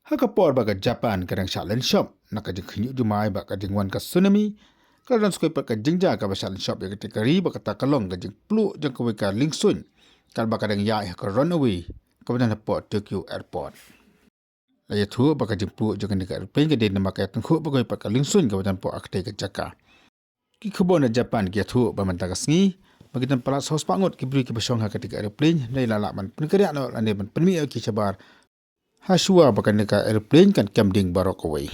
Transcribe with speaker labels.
Speaker 1: Hakapor baga Japan kadang challenge shop nakajing khinyu jumai ba kajing wan ka tsunami kadang skoi pa kajing ja ka ba challenge shop ya kategori ba kata kalong kajing plu jang ka ka lingsun kal ba kadang ya ka runaway ka ba port Tokyo airport la ya thu ba kajing plu jang ka airplane ka de na ka tengkhu ba pa ka lingsun ka ba po akte ka jaka ki khobon Japan ki thu ba man ta ka sngi bagitan palas hos pangot ki bri ki basong ha katika airplane lai la man penkerja no ane man penmi ki chabar Hasua bakan neka airplane kan kamding barok away.